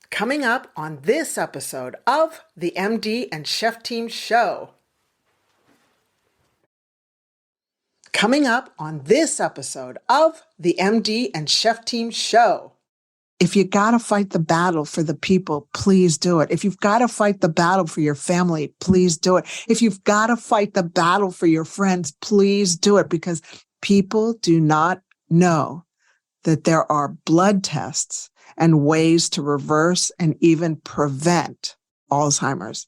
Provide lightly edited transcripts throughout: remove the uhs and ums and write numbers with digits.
Coming up on this episode of the MD and Chef Team Show. Coming up on this episode of the MD and Chef Team Show. If you got to fight the battle for the people, please do it. If you've got to fight the battle for your family, please do it. If you've got to fight the battle for your friends, please do it, because people do not know that there are blood tests and ways to reverse and even prevent Alzheimer's.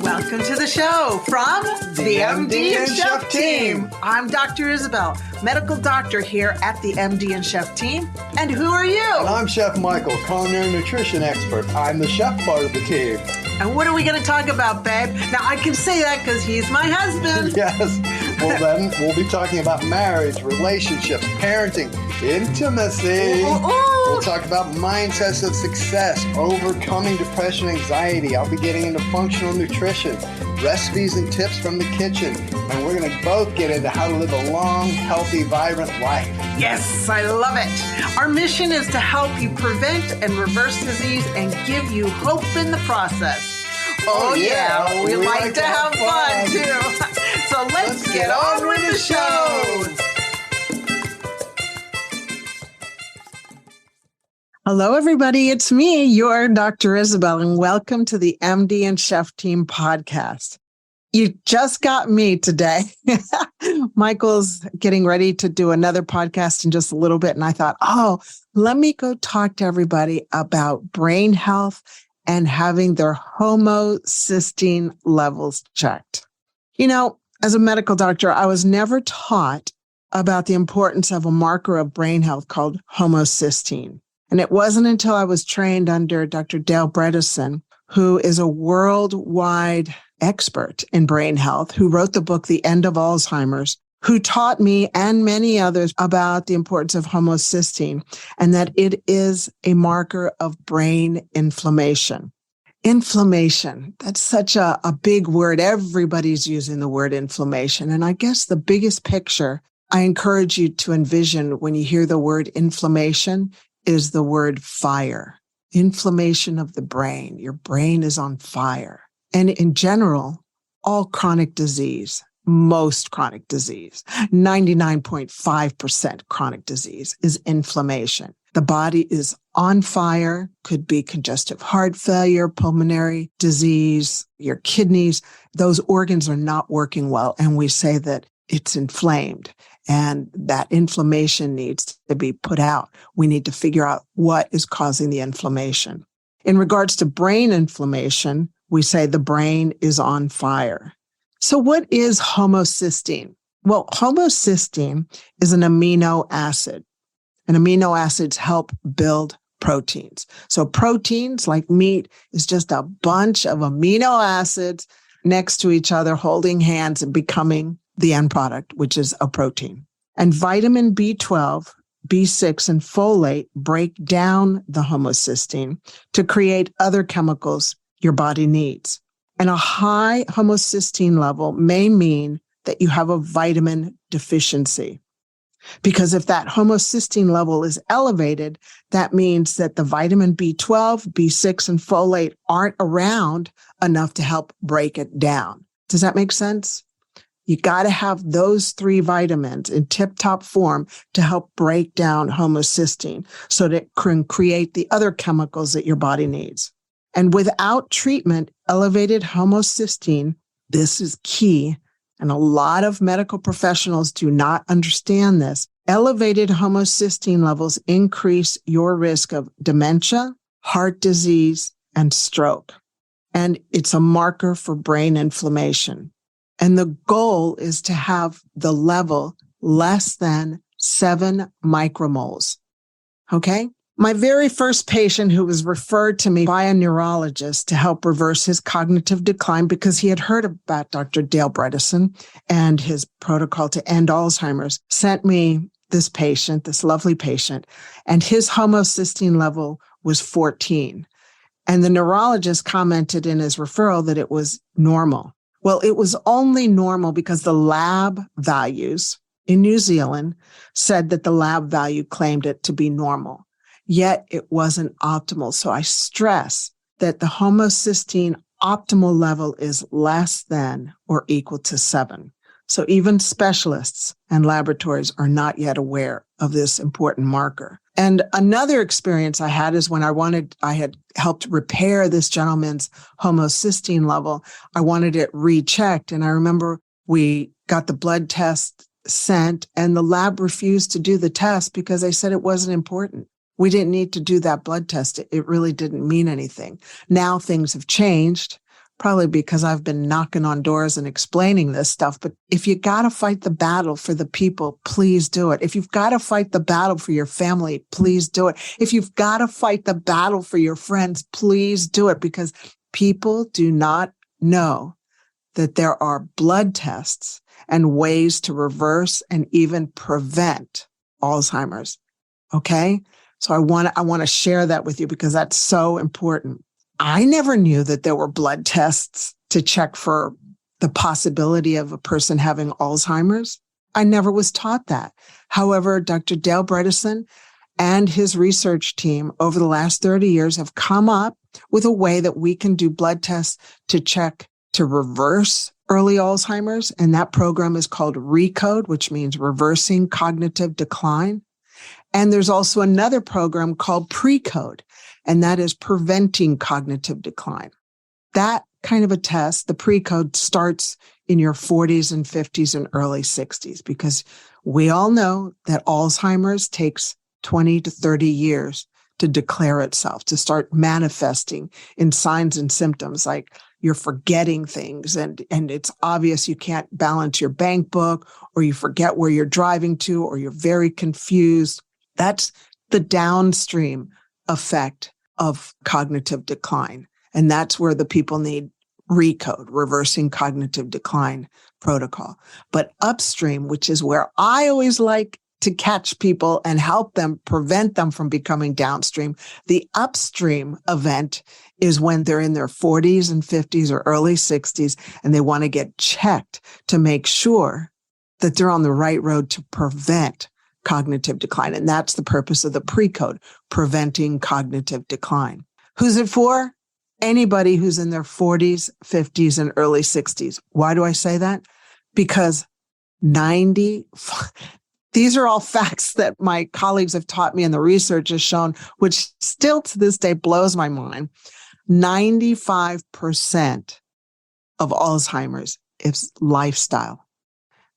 Welcome to the show from the MD and Chef Team. I'm Dr. Isabel, medical doctor here at the MD and Chef Team. And who are you? And I'm Chef Michael, culinary nutrition expert. I'm the chef part of the team. And what are we going to talk about, babe? Now, I can say that because he's my husband. Yes. Well, then we'll be talking about marriage, relationships, parenting, intimacy. We'll talk about mindsets of success, overcoming depression, anxiety. I'll be getting into functional nutrition, recipes and tips from the kitchen. And we're going to both get into how to live a long, healthy, vibrant life. Yes, I love it. Our mission is to help you prevent and reverse disease and give you hope in the process. Oh yeah, we like to have fun too. So let's get on with the show. Hello, everybody. It's me, your Dr. Isabel, and welcome to the MD and Chef Team podcast. You just got me today. Michael's getting ready to do another podcast in just a little bit. And I thought, let me go talk to everybody about brain health and having their homocysteine levels checked. You know, as a medical doctor, I was never taught about the importance of a marker of brain health called homocysteine. And it wasn't until I was trained under Dr. Dale Bredesen, who is a worldwide expert in brain health, who wrote the book, The End of Alzheimer's, who taught me and many others about the importance of homocysteine and that it is a marker of brain inflammation. Inflammation, that's such a big word. Everybody's using the word inflammation. And I guess the biggest picture I encourage you to envision when you hear the word inflammation is the word fire. Inflammation of the brain. Your brain is on fire. And in general, all chronic disease, most chronic disease, 99.5% chronic disease is inflammation. The body is on fire, could be congestive heart failure, pulmonary disease, your kidneys. Those organs are not working well. And we say that it's inflamed and that inflammation needs to be put out. We need to figure out what is causing the inflammation. In regards to brain inflammation, we say the brain is on fire. So what is homocysteine? Well, homocysteine is an amino acid, and amino acids help build proteins. So proteins, like meat, is just a bunch of amino acids next to each other, holding hands and becoming the end product, which is a protein. And vitamin B12, B6, and folate break down the homocysteine to create other chemicals your body needs. And a high homocysteine level may mean that you have a vitamin deficiency. Because if that homocysteine level is elevated, that means that the vitamin B12, B6, and folate aren't around enough to help break it down. Does that make sense? You got to have those three vitamins in tip-top form to help break down homocysteine so that it can create the other chemicals that your body needs. And without treatment, elevated homocysteine, this is key, and a lot of medical professionals do not understand this. Elevated homocysteine levels increase your risk of dementia, heart disease, and stroke. And it's a marker for brain inflammation. And the goal is to have the level less than 7 micromoles. Okay? My very first patient who was referred to me by a neurologist to help reverse his cognitive decline because he had heard about Dr. Dale Bredesen and his protocol to end Alzheimer's, sent me this patient, this lovely patient, and his homocysteine level was 14. And the neurologist commented in his referral that it was normal. Well, it was only normal because the lab values in New Zealand said that the lab value claimed it to be normal. yet it wasn't optimal. So I stress that the homocysteine optimal level is less than or equal to 7. So even specialists and laboratories are not yet aware of this important marker. And another experience I had is when I had helped repair this gentleman's homocysteine level. I wanted it rechecked. And I remember we got the blood test sent and the lab refused to do the test because they said it wasn't important. We didn't need to do that blood test. It really didn't mean anything. Now things have changed, probably because I've been knocking on doors and explaining this stuff. But if you got to fight the battle for the people, please do it. If you've got to fight the battle for your family, please do it. If you've got to fight the battle for your friends, please do it, because people do not know that there are blood tests and ways to reverse and even prevent Alzheimer's. Okay? So I want to share that with you because that's so important. I never knew that there were blood tests to check for the possibility of a person having Alzheimer's. I never was taught that. However, Dr. Dale Bredesen and his research team over the last 30 years have come up with a way that we can do blood tests to check to reverse early Alzheimer's. And that program is called RECODE, which means reversing cognitive decline. And there's also another program called PRECODE, and that is preventing cognitive decline. That kind of a test, the PRECODE, starts in your 40s and 50s and early 60s, because we all know that Alzheimer's takes 20 to 30 years to declare itself, to start manifesting in signs and symptoms like you're forgetting things and it's obvious you can't balance your bank book, or you forget where you're driving to, or you're very confused. That's the downstream effect of cognitive decline. And that's where the people need RECODE, reversing cognitive decline protocol. But upstream, which is where I always like to catch people and help them, prevent them from becoming downstream, the upstream event is when they're in their 40s and 50s or early 60s, and they want to get checked to make sure that they're on the right road to prevent cognitive decline. And that's the purpose of the PRECODE, preventing cognitive decline. Who's it for? Anybody who's in their 40s, 50s, and early 60s. Why do I say that? Because these are all facts that my colleagues have taught me and the research has shown, which still to this day blows my mind. 95% of Alzheimer's is lifestyle.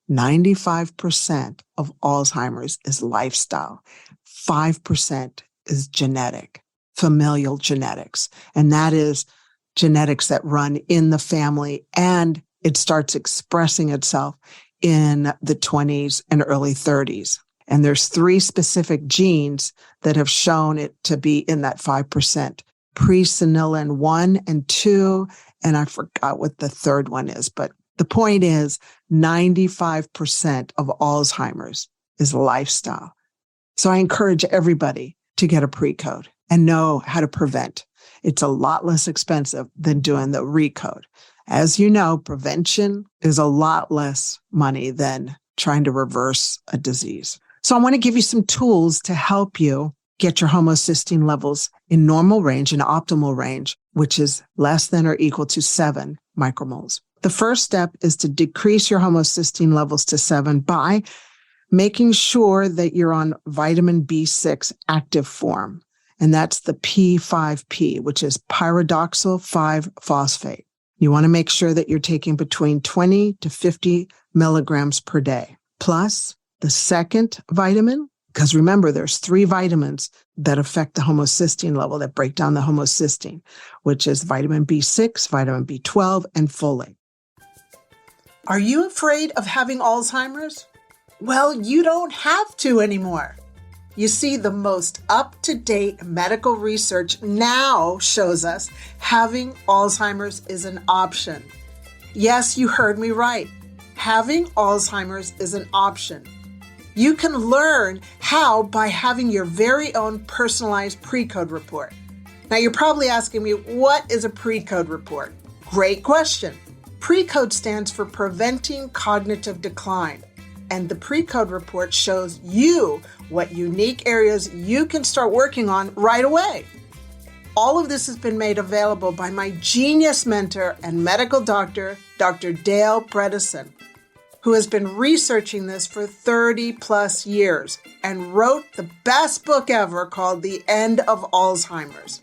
95% of Alzheimer's is lifestyle. 5% is genetic, familial genetics. And that is genetics that run in the family, and it starts expressing itself in the 20s and early 30s. And there's 3 specific genes that have shown it to be in that 5%. Presenilin 1 and 2, and I forgot what the third one is, but the point is 95% of Alzheimer's is lifestyle. So I encourage everybody to get a PRECODE and know how to prevent. It's a lot less expensive than doing the RECODE. As you know, prevention is a lot less money than trying to reverse a disease. So I want to give you some tools to help you get your homocysteine levels in normal range and optimal range, which is less than or equal to 7 micromoles. The first step is to decrease your homocysteine levels to 7 by making sure that you're on vitamin B6 active form. And that's the P5P, which is pyridoxal 5-phosphate. You want to make sure that you're taking between 20 to 50 milligrams per day. Plus the second vitamin, because remember, there's 3 vitamins that affect the homocysteine level, that break down the homocysteine, which is vitamin B6, vitamin B12, and folate. Are you afraid of having Alzheimer's? Well, you don't have to anymore. You see, the most up-to-date medical research now shows us having Alzheimer's is an option. Yes, you heard me right. Having Alzheimer's is an option. You can learn how by having your very own personalized PRECODE report. Now, you're probably asking me, what is a PRECODE report? Great question. PRECODE stands for Preventing Cognitive Decline. And the pre-code report shows you what unique areas you can start working on right away. All of this has been made available by my genius mentor and medical doctor, Dr. Dale Bredesen, who has been researching this for 30 plus years and wrote the best book ever called The End of Alzheimer's.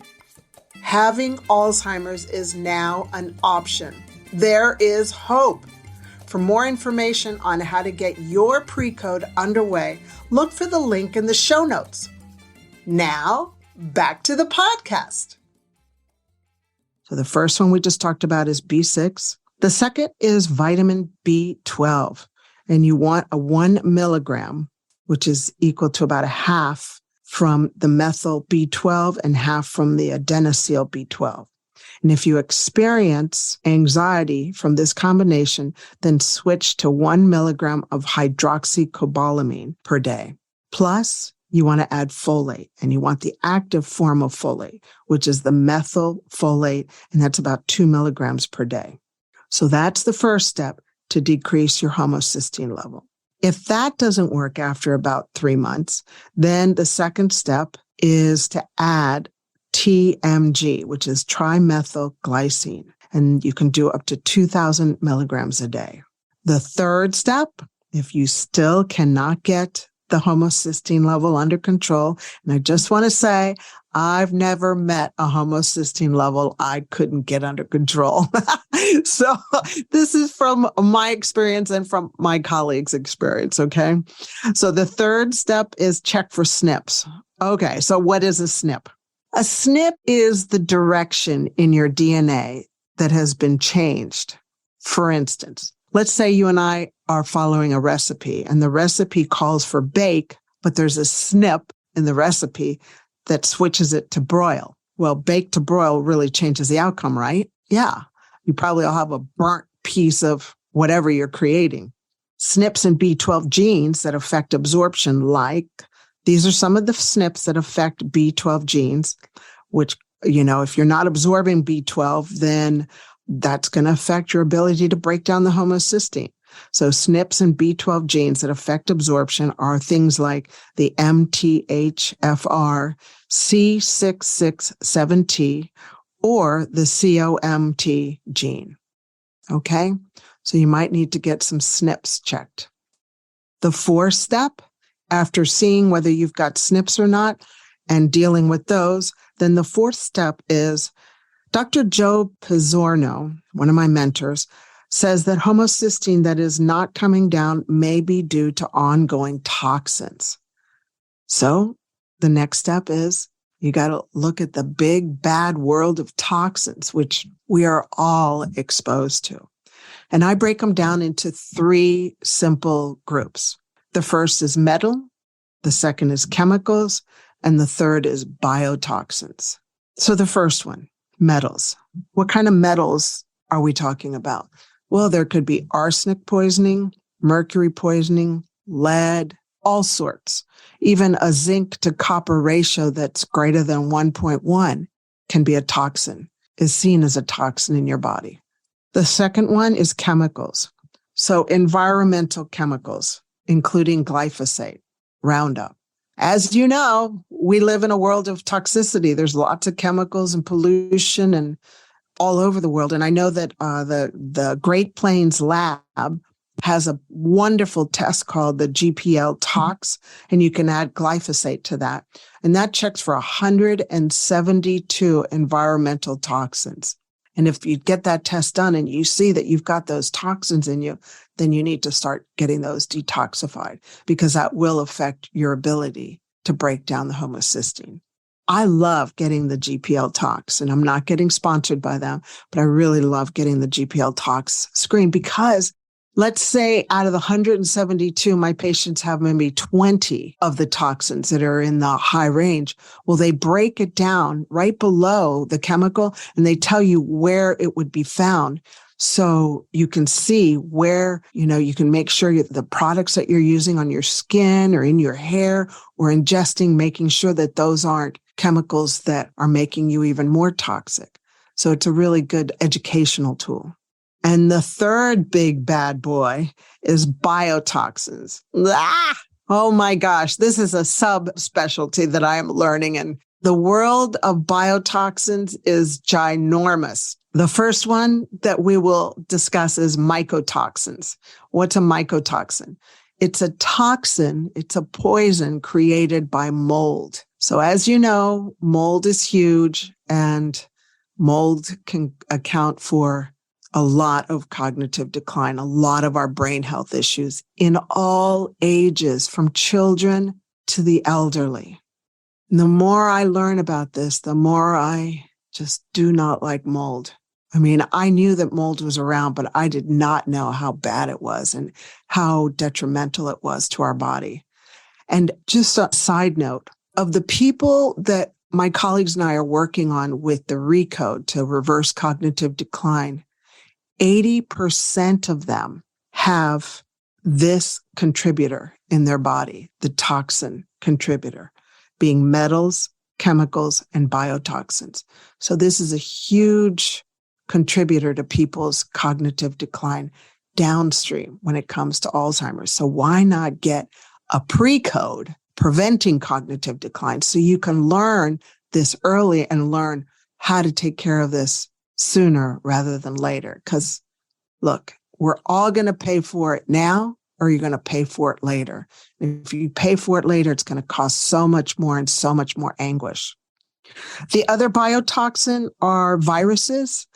Having Alzheimer's is now an option. There is hope. For more information on how to get your pre-code underway, look for the link in the show notes. Now, back to the podcast. So the first one we just talked about is B6. The second is vitamin B12, and you want a 1 milligram, which is equal to about a half from the methyl B12 and half from the adenosyl B12. And if you experience anxiety from this combination, then switch to 1 milligram of hydroxycobalamin per day. Plus, you want to add folate, and you want the active form of folate, which is the methyl folate, and that's about 2 milligrams per day. So that's the first step to decrease your homocysteine level. If that doesn't work after about 3 months, then the second step is to add TMG, which is trimethylglycine, and you can do up to 2,000 milligrams a day. The third step, if you still cannot get the homocysteine level under control, and I just want to say, I've never met a homocysteine level I couldn't get under control. So this is from my experience and from my colleagues' experience, okay? So the third step is check for SNPs. Okay, so what is a SNP? A SNP is the direction in your DNA that has been changed. For instance, let's say you and I are following a recipe and the recipe calls for bake, but there's a SNP in the recipe that switches it to broil. Well, bake to broil really changes the outcome, right? Yeah. You probably will have a burnt piece of whatever you're creating. SNPs and B12 genes that affect absorption, these are some of the SNPs that affect B12 genes, which, if you're not absorbing B12, then that's going to affect your ability to break down the homocysteine. So SNPs and B12 genes that affect absorption are things like the MTHFR, C667T, or the COMT gene. Okay? So you might need to get some SNPs checked. The fourth step, after seeing whether you've got SNPs or not and dealing with those, then the fourth step is Dr. Joe Pizzorno, one of my mentors, says that homocysteine that is not coming down may be due to ongoing toxins. So the next step is you got to look at the big bad world of toxins, which we are all exposed to. And I break them down into 3 simple groups. The first is metal, the second is chemicals, and the third is biotoxins. So the first one, metals. What kind of metals are we talking about? Well, there could be arsenic poisoning, mercury poisoning, lead, all sorts. Even a zinc to copper ratio that's greater than 1.1 can be a toxin, is seen as a toxin in your body. The second one is chemicals. So environmental chemicals, including glyphosate, Roundup. As you know, we live in a world of toxicity. There's lots of chemicals and pollution and all over the world. And I know that the Great Plains Lab has a wonderful test called the GPL tox, and you can add glyphosate to that. And that checks for 172 environmental toxins. And if you get that test done and you see that you've got those toxins in you, then you need to start getting those detoxified, because that will affect your ability to break down the homocysteine. I love getting the GPL tox, and I'm not getting sponsored by them, but I really love getting the GPL tox screen, because let's say out of the 172, my patients have maybe 20 of the toxins that are in the high range. Well, they break it down right below the chemical, and they tell you where it would be found. So you can see where, you can make sure the products that you're using on your skin or in your hair or ingesting, making sure that those aren't chemicals that are making you even more toxic. So it's a really good educational tool. And the third big bad boy is biotoxins. Ah! Oh my gosh, this is a subspecialty that I am learning. And the world of biotoxins is ginormous. The first one that we will discuss is mycotoxins. What's a mycotoxin? It's a toxin, it's a poison created by mold. So as you know, mold is huge, and mold can account for a lot of cognitive decline, a lot of our brain health issues in all ages, from children to the elderly. And the more I learn about this, the more I just do not like mold. I mean, I knew that mold was around, but I did not know how bad it was and how detrimental it was to our body. And just a side note, of the people that my colleagues and I are working on with the RECODE to reverse cognitive decline, 80% of them have this contributor in their body, the toxin contributor, being metals, chemicals, and biotoxins. So this is a huge contributor to people's cognitive decline downstream when it comes to Alzheimer's. So why not get a pre-code preventing cognitive decline so you can learn this early and learn how to take care of this sooner rather than later? Because look, we're all going to pay for it now, or you're going to pay for it later. If you pay for it later, it's going to cost so much more and so much more anguish. The other biotoxin are viruses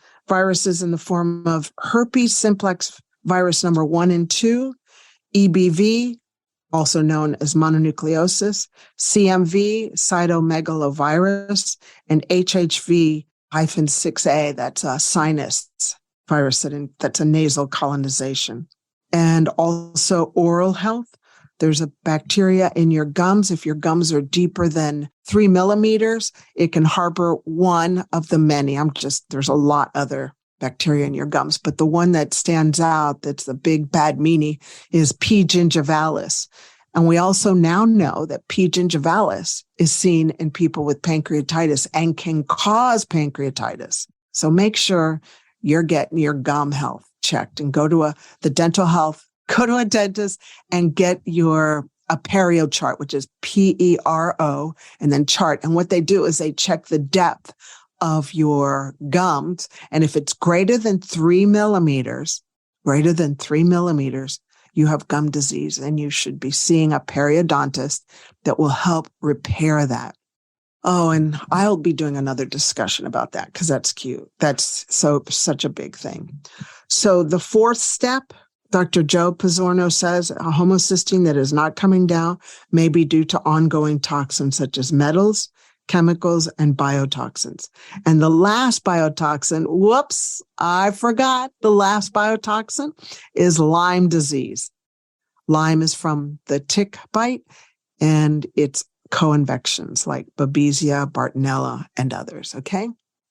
in the form of herpes simplex virus number 1 and 2, EBV, also known as mononucleosis, CMV, cytomegalovirus, and HHV-6A, that's a sinus virus that's a nasal colonization. And also oral health. There's a bacteria in your gums. If your gums are deeper than 3 millimeters, it can harbor one of the many. There's a lot other bacteria in your gums, but the one that stands out, that's the big bad meanie, is P. gingivalis. And we also now know that P. gingivalis is seen in people with pancreatitis and can cause pancreatitis. So make sure you're getting your gum health checked and go to the dental health, go to a dentist and get a perio chart, which is PERO, and then chart. And what they do is they check the depth of your gums. And if it's greater than 3 millimeters, you have gum disease, and you should be seeing a periodontist that will help repair that. Oh, and I'll be doing another discussion about that because that's cute. That's such a big thing. So the fourth step, Dr. Joe Pizzorno says, a homocysteine that is not coming down may be due to ongoing toxins such as metals, chemicals, and biotoxins. And the last biotoxin, whoops, I forgot. The last biotoxin is Lyme disease. Lyme is from the tick bite, and it's co-infections like Babesia, Bartonella, and others. Okay.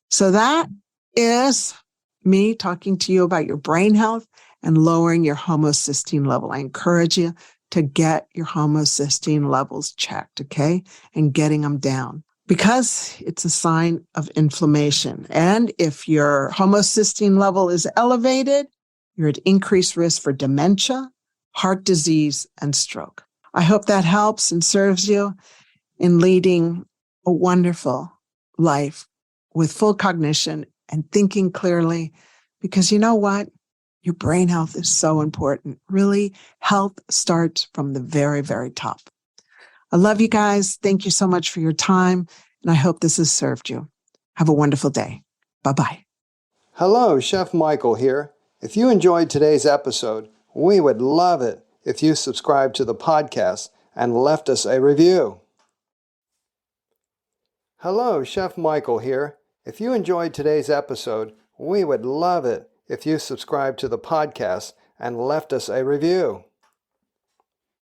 So that is me talking to you about your brain health and lowering your homocysteine level. I encourage you to get your homocysteine levels checked. Okay. And getting them down, because it's a sign of inflammation. And if your homocysteine level is elevated, you're at increased risk for dementia, heart disease, and stroke. I hope that helps and serves you in leading a wonderful life with full cognition and thinking clearly, because you know what? Your brain health is so important. Really, health starts from the very, very top. I love you guys. Thank you so much for your time, and I hope this has served you. Have a wonderful day. Bye-bye. Hello, Chef Michael here. If you enjoyed today's episode, we would love it if you subscribed to the podcast and left us a review. Hello, Chef Michael here. If you enjoyed today's episode, we would love it if you subscribed to the podcast and left us a review.